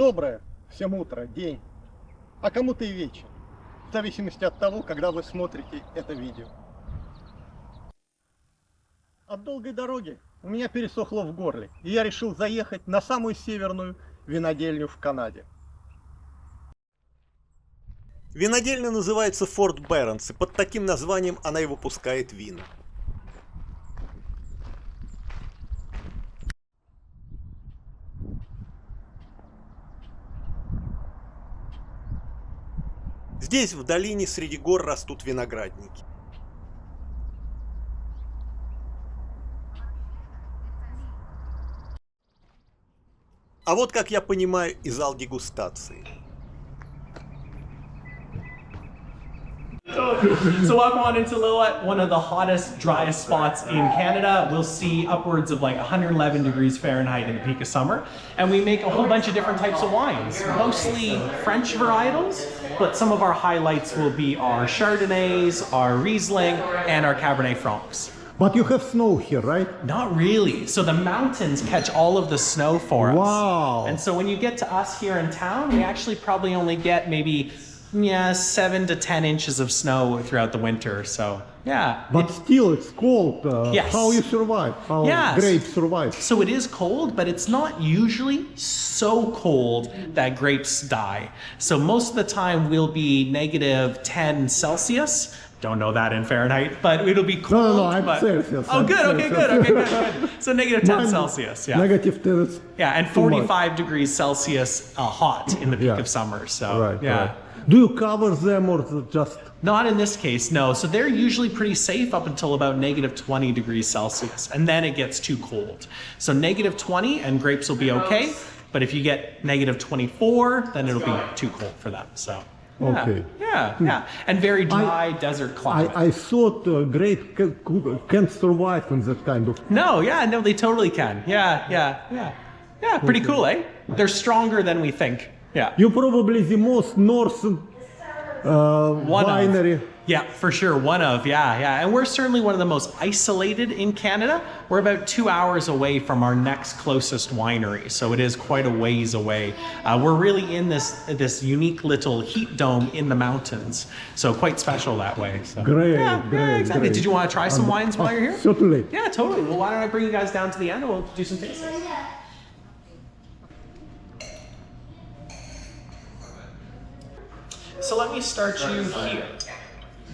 Доброе всем утро, день, а кому-то и вечер, в зависимости от того, когда вы смотрите это видео. От долгой дороги у меня пересохло в горле, и я решил заехать на самую северную винодельню в Канаде. Винодельня называется Форт Беренс, и под таким названием она и выпускает вина. Здесь, в долине, среди гор растут виноградники. А вот, как я понимаю, и зал дегустации. So welcome on into Lillooet, one of the hottest, driest spots in Canada. We'll see upwards of like 111 degrees Fahrenheit in the peak of summer. And we make a whole bunch of different types of wines, mostly French varietals, but some of our highlights will be our Chardonnays, our Riesling, and our Cabernet Francs. But you have snow here, right? Not really. So the mountains catch all of the snow for us. Wow. And so when you get to us here in town, we actually probably only get maybe 7 to 10 inches of snow throughout the winter. So yeah. But still it's cold. Yes. How you survive? How grapes survive? So it is cold, but it's not usually so cold that grapes die. So most of the time we'll be negative 10 Celsius. Don't know that in Fahrenheit, but it'll be cold. No, I'm Celsius. Oh, good. Okay, good. Okay, good. So negative 10 Mine, Celsius. Yeah. Negative 10. Yeah, and 45 degrees Celsius hot in the peak of summer. So Right. yeah. Right. Do you cover them or just? Not in this case, no. So they're usually pretty safe up until about negative 20 degrees Celsius, and then it gets too cold. So negative 20 and grapes will be okay, but if you get negative 24, then it'll be too cold for them. So yeah, Okay. yeah. And very dry desert climate. I thought grapes can't survive in that kind of. No, they totally can. Yeah. Pretty cool, eh? They're stronger than we think. Yeah. You're probably the most northern winery. Yeah, for sure. One of, yeah. And we're certainly one of the most isolated in Canada. We're about 2 hours away from our next closest winery. So it is quite a ways away. We're really in this unique little heat dome in the mountains. So quite special that way. So, Great, exactly. great. Did you want to try some wines while you're here? Certainly. Yeah, totally. Well, why don't I bring you guys down to the end and we'll do some tastings. So let me start you here.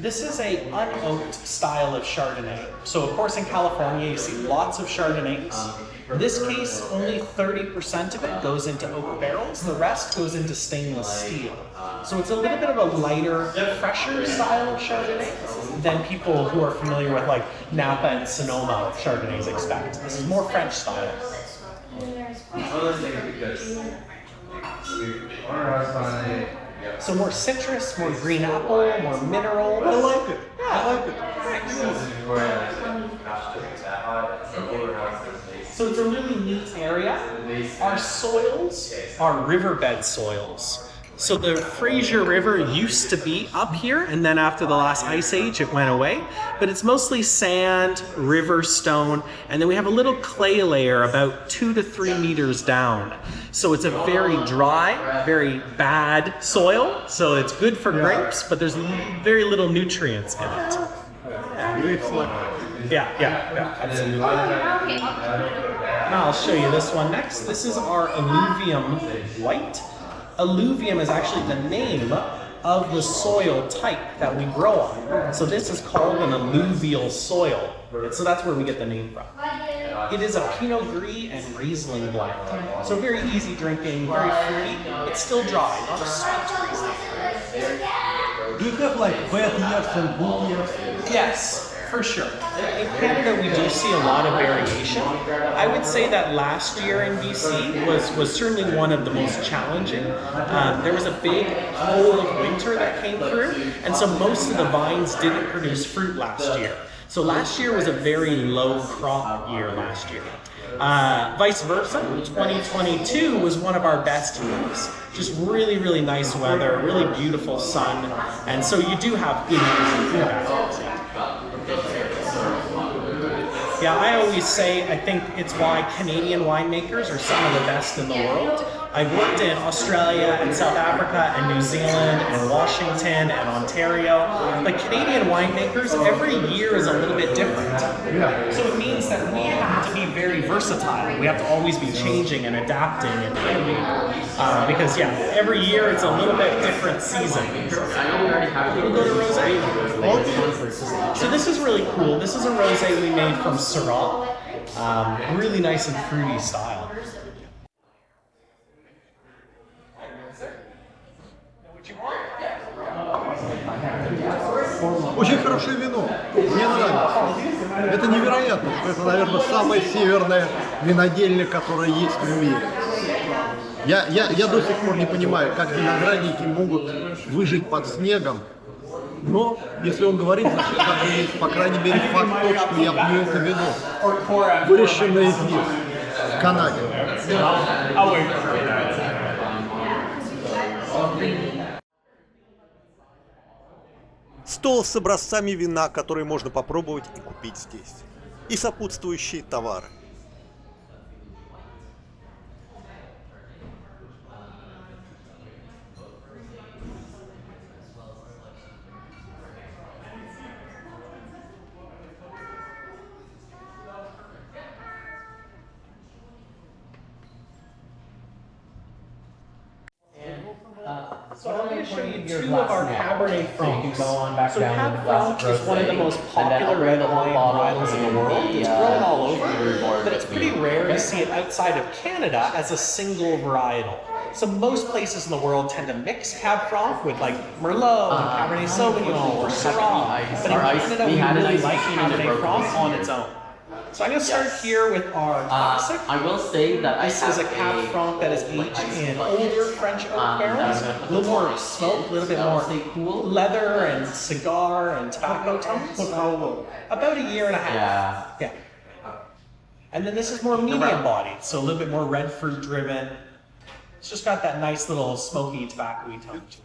This is a unoaked style of Chardonnay. So of course in California you see lots of Chardonnays. In this case, only 30% of it goes into oak barrels. The rest goes into stainless steel. So it's a little bit of a lighter, fresher style of Chardonnay than people who are familiar with like Napa and Sonoma Chardonnays expect. This is more French style. So more citrus, more green apple, more mineral. I like it. So it's a really neat area. Our soils are riverbed soils. So the Fraser River used to be up here, and then after the last ice age, it went away. But it's mostly sand, river stone, and then we have a little clay layer about 2 to 3 meters down. So it's a very dry, very bad soil. So it's good for grapes, but there's very little nutrients in it. Yeah, absolutely. Now I'll show you this one next. This is our alluvium white. Alluvium is actually the name of the soil type that we grow on. So this is called an alluvial soil. So that's where we get the name from. It is a Pinot Gris and Riesling blend. So very easy drinking, very fruity, but still dry, not a sweet Riesling. Do you have like bad years and good years? Yes, for sure. In Canada, we do see a lot of variation. I would say that last year in BC was certainly one of the most challenging. There was a big cold winter that came through, and so most of the vines didn't produce fruit last year. So last year was a very low crop year last year. Vice versa, 2022 was one of our best years. Just really, really nice weather, really beautiful sun, and so you do have good years and good bad years. Yeah, I always say I think it's why Canadian winemakers are some of the best in the world. I've worked in Australia and South Africa and New Zealand and Washington and Ontario. But Canadian winemakers, every year is a little bit different. So it means that we have to be very versatile. We have to always be changing and adapting and innovating. Because yeah, every year it's a little bit different season. We'll go to rosé. So this is really cool. This is a rosé we made from Syrah. Really nice and fruity style. Очень хорошее вино. Мне нравится. Это невероятно, что это, наверное, самая северная винодельня, которая есть в мире. Я до сих пор не понимаю, как виноградники могут выжить под снегом. Но если он говорит, значит, так и есть, по крайней мере, факт тот, что я пью это вино, выращенное здесь, в Канаде. Стол с образцами вина, которые можно попробовать и купить здесь. И сопутствующие товары. So I'm going to show you two of our Cabernet Francs. So Cab Franc is one of the most popular red wine varietals in the world. It's grown all over, but it's pretty rare to see it outside of Canada as a single varietal. So most places in the world tend to mix Cab Franc with like Merlot and Cabernet Sauvignon or Syrah. But in Canada, we really like Cabernet Franc on its own. So I'm going to start here with our classic. I will say that this is a Cab Franc that is aged in older French oak barrels. A little more smoke, a little bit more leather and cigar and tobacco tones. About a year and a half. Yeah. And then this is more medium bodied, so a little bit more red fruit driven. It's just got that nice little smoky, tobacco-y tone to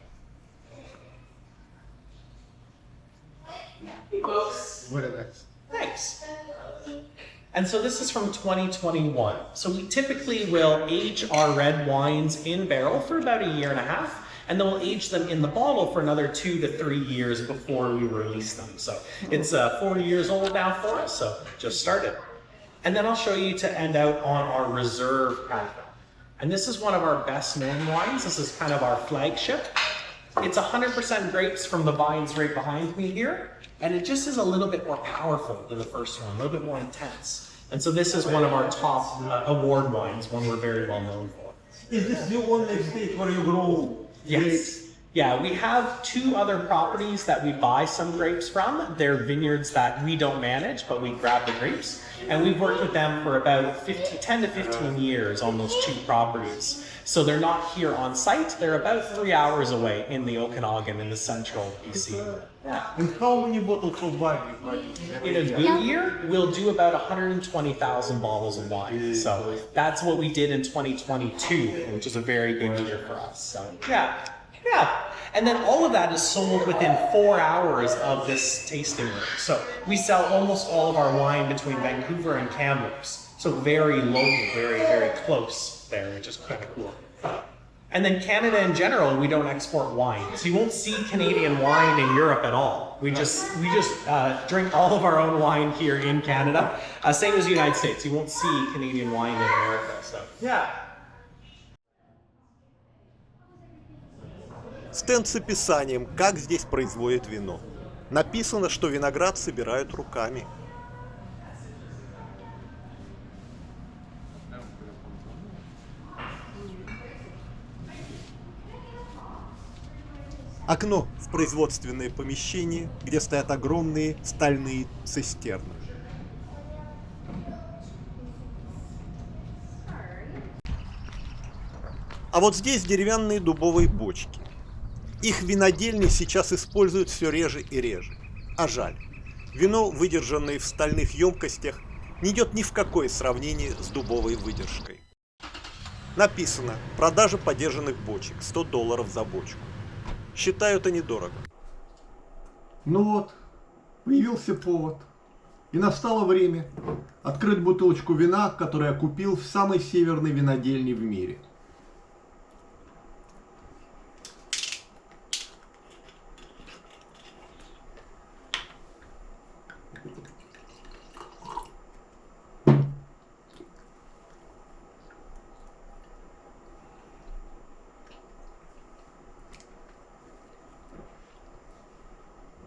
it. Hey folks. Thanks. And so this is from 2021. So we typically will age our red wines in barrel for about a year and a half, and then we'll age them in the bottle for another 2 to 3 years before we release them. So it's 4 years old now for us, so just started. And then I'll show you to end out on our reserve Cab Franc. And this is one of our best known wines. This is kind of our flagship. It's 100% grapes from the vines right behind me here. And it just is a little bit more powerful than the first one, a little bit more intense. And so this is one of our top award wines, one we're very well known for. Is this the only state where you grow grapes? Yeah, we have 2 other properties that we buy some grapes from. They're vineyards that we don't manage, but we grab the grapes. And we've worked with them for about 10 to 15 years on those 2 properties. So they're not here on site. They're about 3 hours away in the Okanagan in the central BC. Yeah. And how many bottles of wine you produce? In a good year, we'll do about 120,000 bottles of wine. So that's what we did in 2022, which is a very good year for us. So yeah. And then all of that is sold within 4 hours of this tasting room. So we sell almost all of our wine between Vancouver and Kamloops. So very local, very, very close there, which is kind of cool. And then Canada in general, we don't export wine. So you won't see Canadian wine in Europe at all. We just drink all of our own wine here in Canada. Same as the United States. You won't see Canadian wine in America. So yeah. Стенд с описанием, как здесь производят вино. Написано, что виноград собирают руками. Окно в производственное помещение, где стоят огромные стальные цистерны. А вот здесь деревянные дубовые бочки. Их винодельни сейчас используют все реже и реже. А жаль. Вино, выдержанное в стальных емкостях, не идет ни в какое сравнение с дубовой выдержкой. Написано: продажа подержанных бочек, $100 за бочку. Считаю это недорого. Ну вот, появился повод. И настало время открыть бутылочку вина, которую я купил в самой северной винодельне в мире.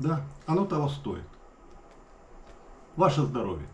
Да, оно того стоит. Ваше здоровье.